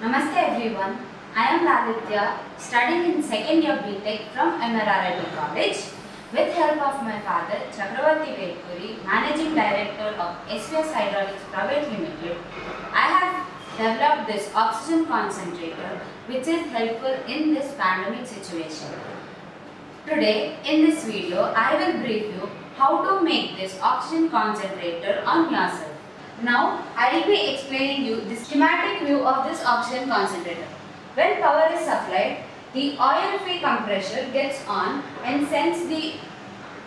Namaste everyone. I am Lalithya, studying in second year B.Tech from MLR College. With help of my father, Chakravarti Vedpuri, Managing Director of SVS Hydraulics Private Limited, I have developed this oxygen concentrator which is helpful in this pandemic situation. Today, in this video, I will brief you how to make this oxygen concentrator on yourself. Now, I will be explaining you the schematic view of this oxygen concentrator. When power is supplied, the oil-free compressor gets on and sends the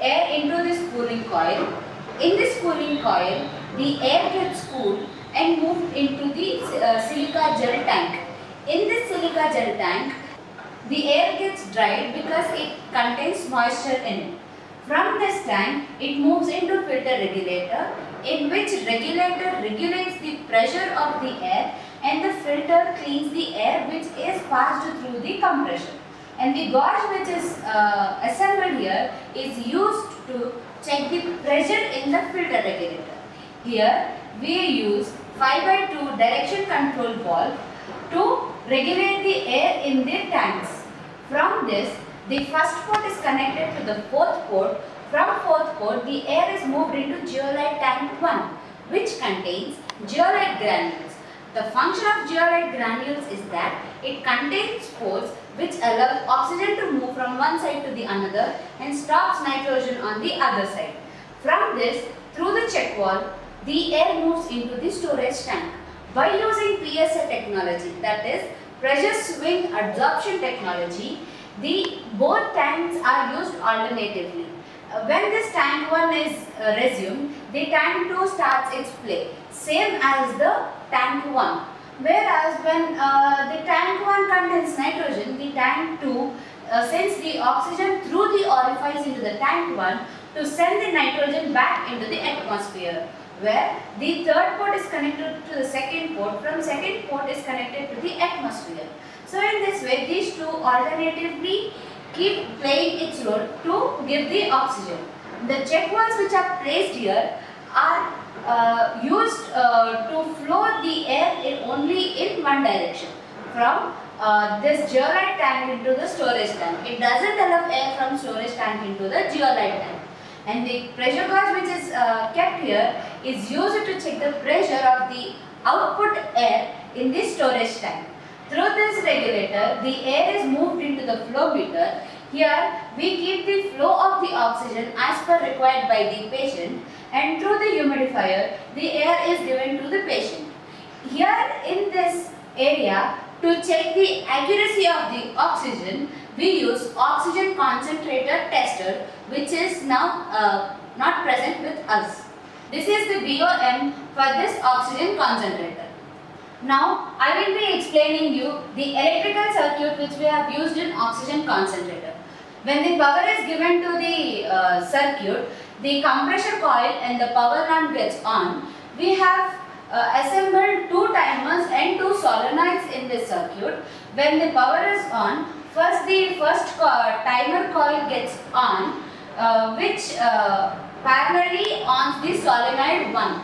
air into this cooling coil. In this cooling coil, the air gets cooled and moved into the silica gel tank. In this silica gel tank, the air gets dried because it contains moisture in it. From this tank, it moves into filter regulator, in which regulator regulates the pressure of the air and the filter cleans the air which is passed through the compressor. And the gauge which is assembled here is used to check the pressure in the filter regulator. Here we use 5/2 direction control valve to regulate the air in the tanks. From this, the first port is connected to the fourth port. From fourth port, the air is moved into zeolite tank 1, which contains zeolite granules. The function of zeolite granules is that it contains pores which allow oxygen to move from one side to the another and stops nitrogen on the other side. From this, through the check valve, the air moves into the storage tank. By using PSA technology, that is pressure swing adsorption technology, both tanks are used alternatively. When this tank 1 is resumed, the tank 2 starts its play, same as the tank 1. Whereas when the tank 1 contains nitrogen, the tank 2 sends the oxygen through the orifice into the tank 1 to send the nitrogen back into the atmosphere, where the third port is connected to the second port, from second port is connected to the atmosphere. So in this way, these two alternatively keep playing its role to give the oxygen. The check valves which are placed here are used to flow the air only in one direction, from this zeolite tank into the storage tank. It doesn't allow air from storage tank into the zeolite tank. And the pressure gauge which is kept here is used to check the pressure of the output air in the storage tank. Through this regulator, the air is moved into the flow meter. Here, we keep the flow of the oxygen as per required by the patient, and through the humidifier, the air is given to the patient. Here in this area, to check the accuracy of the oxygen, we use oxygen concentrator tester, which is now not present with us. This is the BOM for this oxygen concentrator. Now, I will be explaining you the electrical circuit which we have used in oxygen concentrator. When the power is given to the circuit, the compressor coil and the power lamp gets on. We have assembled two timers and two solenoids in this circuit. When the power is on, the first timer coil gets on, which parallelly on the solenoid 1.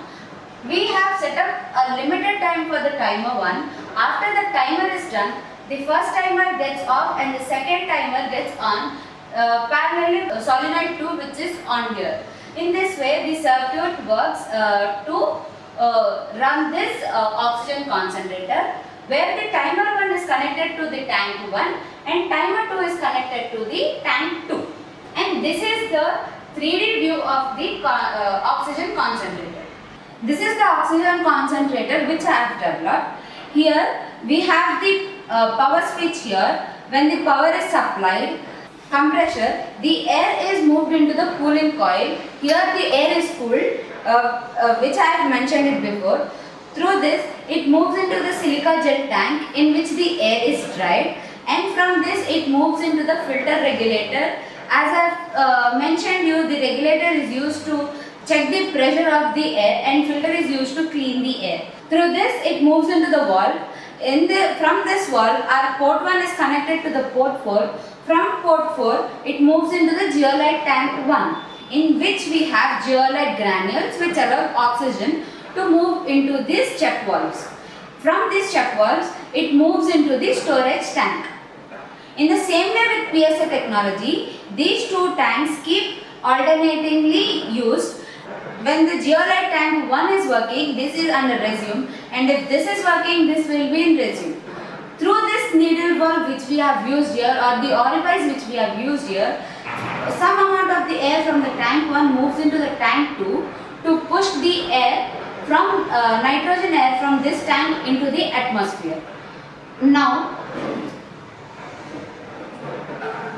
We have set up a limited time for the timer 1. After the timer is done, the first timer gets off and the second timer gets on, parallelly solenoid 2 which is on here. In this way, the circuit works to run this oxygen concentrator, where the timer 1 is connected to the tank 1 and timer 2 is connected to the tank 2. And this is the 3D view of the oxygen concentrator. This is the oxygen concentrator which I have developed. Here we have the power switch here. When the power is supplied, compressor, the air is moved into the cooling coil. Here the air is cooled, which I have mentioned it before. Through this, it moves into the silica gel tank in which the air is dried, and from this it moves into the filter regulator. As I have mentioned you, the regulator is used to check the pressure of the air and filter is used to clean the air. Through this, it moves into the valve. From this valve, our port 1 is connected to the port 4. From port 4, it moves into the zeolite tank 1, in which we have zeolite granules which allow oxygen to move into these check valves. From these check valves, it moves into the storage tank. In the same way with PSA technology, these two tanks keep alternatingly used. When the geolite tank 1 is working, this is under resume, and if this is working, this will be in resume. Through this needle valve which we have used here, or the orifice which we have used here, some amount of the air from the tank 1 moves into the tank 2 to push the air from nitrogen air from this tank into the atmosphere. Now,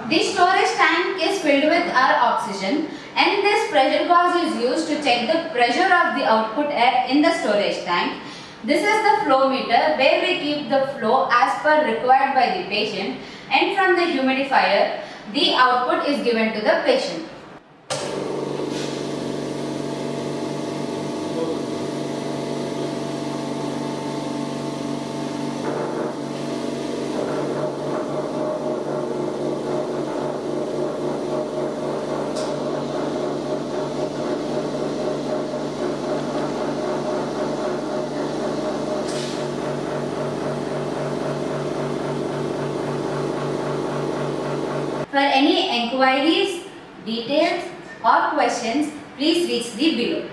the storage tank is filled with our oxygen, and this pressure gauge is used to check the pressure of the output air in the storage tank. This is the flow meter where we keep the flow as per required by the patient, and from the humidifier the output is given to the patient. For any enquiries, details or questions, please reach the below.